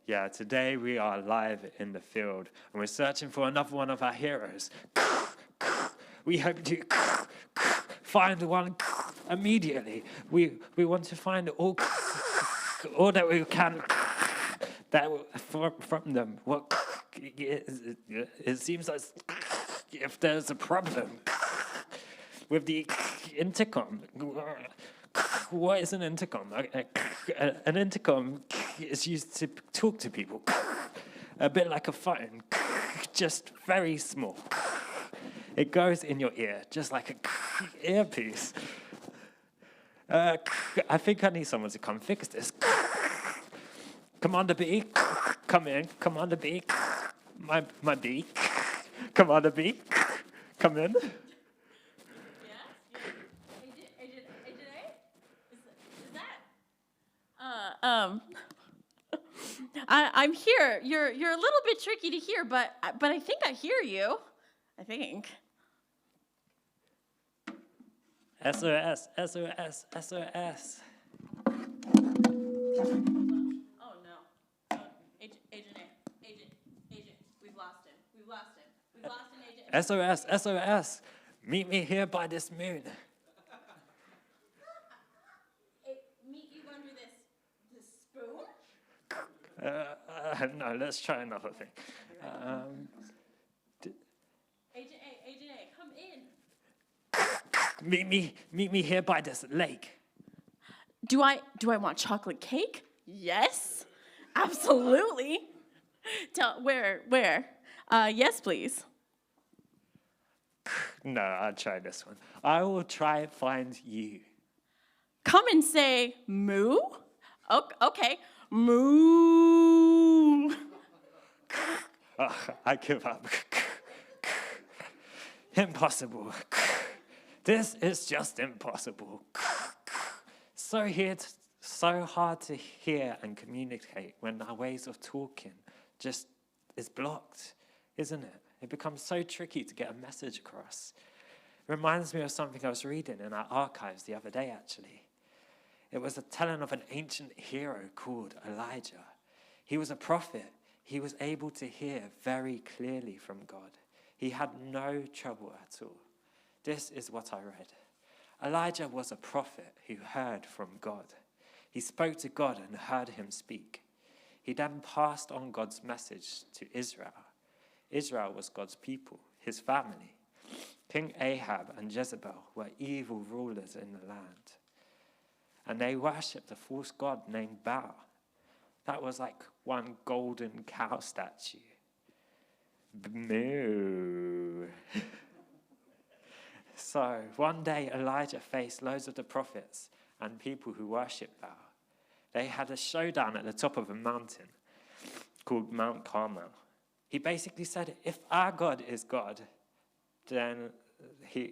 Yeah, today we are live in the field, and we're searching for another one of our heroes. We hope to find one immediately. We want to find all that we can from them. What it seems like if there's a problem with the intercom. What is an intercom? An intercom is used to talk to people, a bit like a phone, just very small. It goes in your ear, just like an earpiece. I think I need someone to come fix this. Commander B, come in. Commander B, my B. Commander B, come in. I'm here. You're a little bit tricky to hear, but I think I hear you. I think. SOS, SOS, SOS. Oh no. Agent, we've lost him. We've lost an agent. SOS, SOS. Meet me here by this moon. Meet you under this spoon? No, let's try another thing. Agent A, come in. Meet me here by this lake. Do I want chocolate cake? Yes, absolutely. Tell where? Yes, please. No, I'll try this one. I will try and find you. Come and say moo. Okay, moo. I give up. Impossible. This is just impossible. So hard to hear and communicate when our ways of talking just is blocked, isn't it? It becomes so tricky to get a message across. It reminds me of something I was reading in our archives the other day, actually. It was a telling of an ancient hero called Elijah. He was a prophet. He was able to hear very clearly from God. He had no trouble at all. This is what I read. Elijah was a prophet who heard from God. He spoke to God and heard him speak. He then passed on God's message to Israel. Israel was God's people, his family. King Ahab and Jezebel were evil rulers in the land. And they worshipped a false god named Baal. That was like one golden cow statue. Moo. So one day Elijah faced loads of the prophets and people who worshipped Baal. They had a showdown at the top of a mountain called Mount Carmel. He basically said, if our God is God, then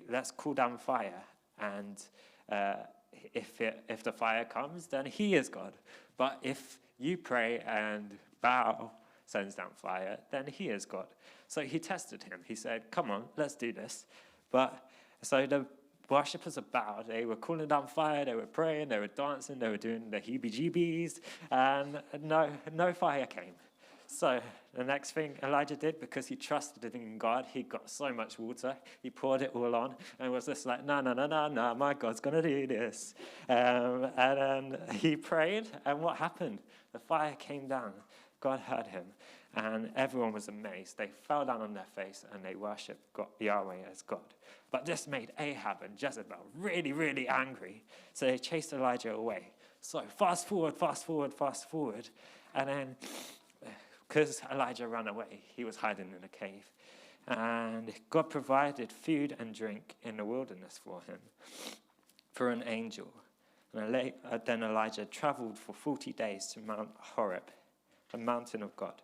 let's call down fire. And if the fire comes, then he is God. But if you pray and Baal sends down fire, then he is God. So he tested him. He said, come on, let's do this. So the worshippers of Baal, they were calling down fire, they were praying, they were dancing, they were doing the heebie-jeebies, and no fire came. So the next thing Elijah did, because he trusted in God, he got so much water, he poured it all on, and was just like, no, my God's going to do this. And then he prayed, and what happened? The fire came down. God heard him, and everyone was amazed. They fell down on their face, and they worshipped God, Yahweh as God. But this made Ahab and Jezebel really, really angry, so they chased Elijah away. So fast forward, and then because Elijah ran away, he was hiding in a cave. And God provided food and drink in the wilderness for him, for an angel. And then Elijah traveled for 40 days to Mount Horeb, the mountain of God,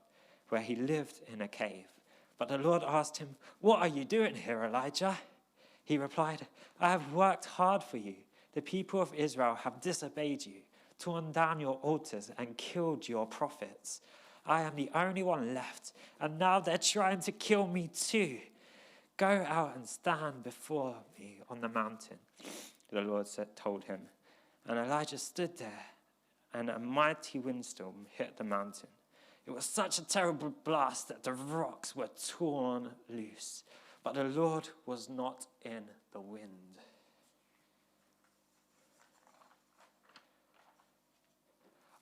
where he lived in a cave. But the Lord asked him, what are you doing here, Elijah? He replied, I have worked hard for you. The people of Israel have disobeyed you, torn down your altars, and killed your prophets. I am the only one left, and now they're trying to kill me too. Go out and stand before me on the mountain, the Lord told him. And Elijah stood there, and a mighty windstorm hit the mountain. It was such a terrible blast that the rocks were torn loose. But the Lord was not in the wind.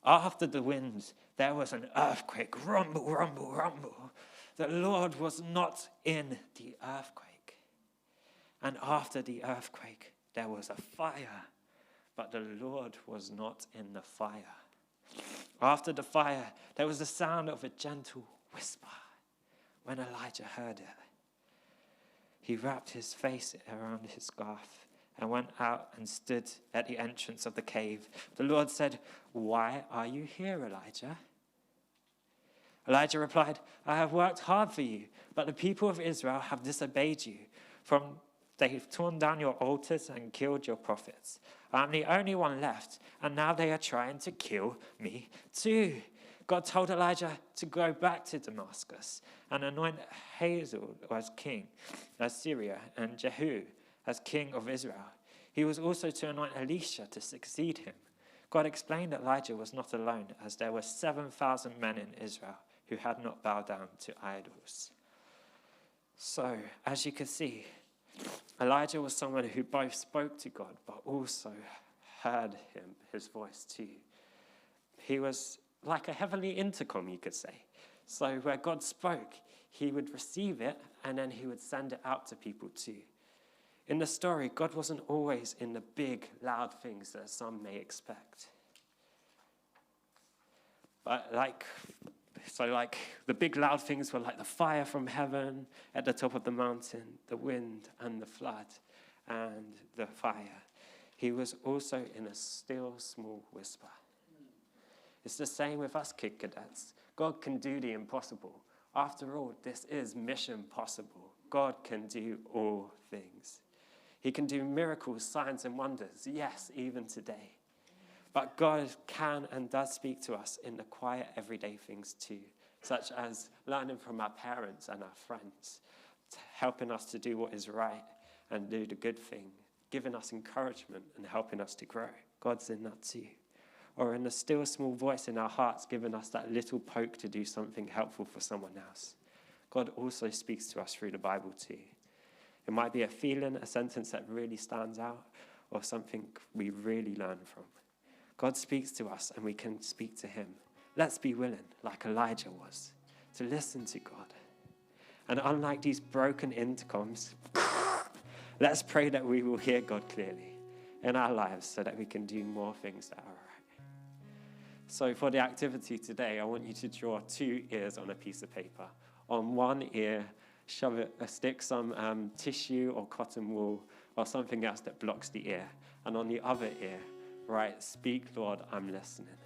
After the wind, there was an earthquake. Rumble, rumble, rumble. The Lord was not in the earthquake. And after the earthquake, there was a fire. But the Lord was not in the fire. After the fire, there was the sound of a gentle whisper. When Elijah heard it, he wrapped his face around his scarf and went out and stood at the entrance of the cave. The Lord said, "Why are you here, Elijah?" Elijah replied, "I have worked hard for you, but the people of Israel have disobeyed you. They've torn down your altars and killed your prophets. I'm the only one left, and now they are trying to kill me too." God told Elijah to go back to Damascus and anoint Hazael as king of Syria and Jehu as king of Israel. He was also to anoint Elisha to succeed him. God explained that Elijah was not alone, as there were 7,000 men in Israel who had not bowed down to idols. So, as you can see, Elijah was someone who both spoke to God, but also heard his voice too. He was like a heavenly intercom, you could say. So where God spoke, he would receive it, and then he would send it out to people too. In the story, God wasn't always in the big, loud things that some may expect. But the big, loud things were like the fire from heaven at the top of the mountain, the wind and the flood and the fire. He was also in a still, small whisper. It's the same with us kid cadets. God can do the impossible. After all, this is mission possible. God can do all things. He can do miracles, signs, and wonders, yes, even today. But God can and does speak to us in the quiet, everyday things too, such as learning from our parents and our friends, helping us to do what is right and do the good thing, giving us encouragement and helping us to grow. God's in that too. Or in the still small voice in our hearts, giving us that little poke to do something helpful for someone else. God also speaks to us through the Bible too. It might be a feeling, a sentence that really stands out, or something we really learn from. God speaks to us and we can speak to him. Let's be willing, like Elijah was, to listen to God. And unlike these broken intercoms, let's pray that we will hear God clearly in our lives so that we can do more things that are right. So for the activity today, I want you to draw 2 ears on a piece of paper. On one ear, stick some tissue or cotton wool or something else that blocks the ear. And on the other ear, write, "Speak, Lord, I'm listening."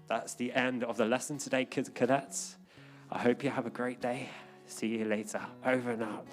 That's the end of the lesson today, kids and cadets. I hope you have a great day. See you later. Over and out.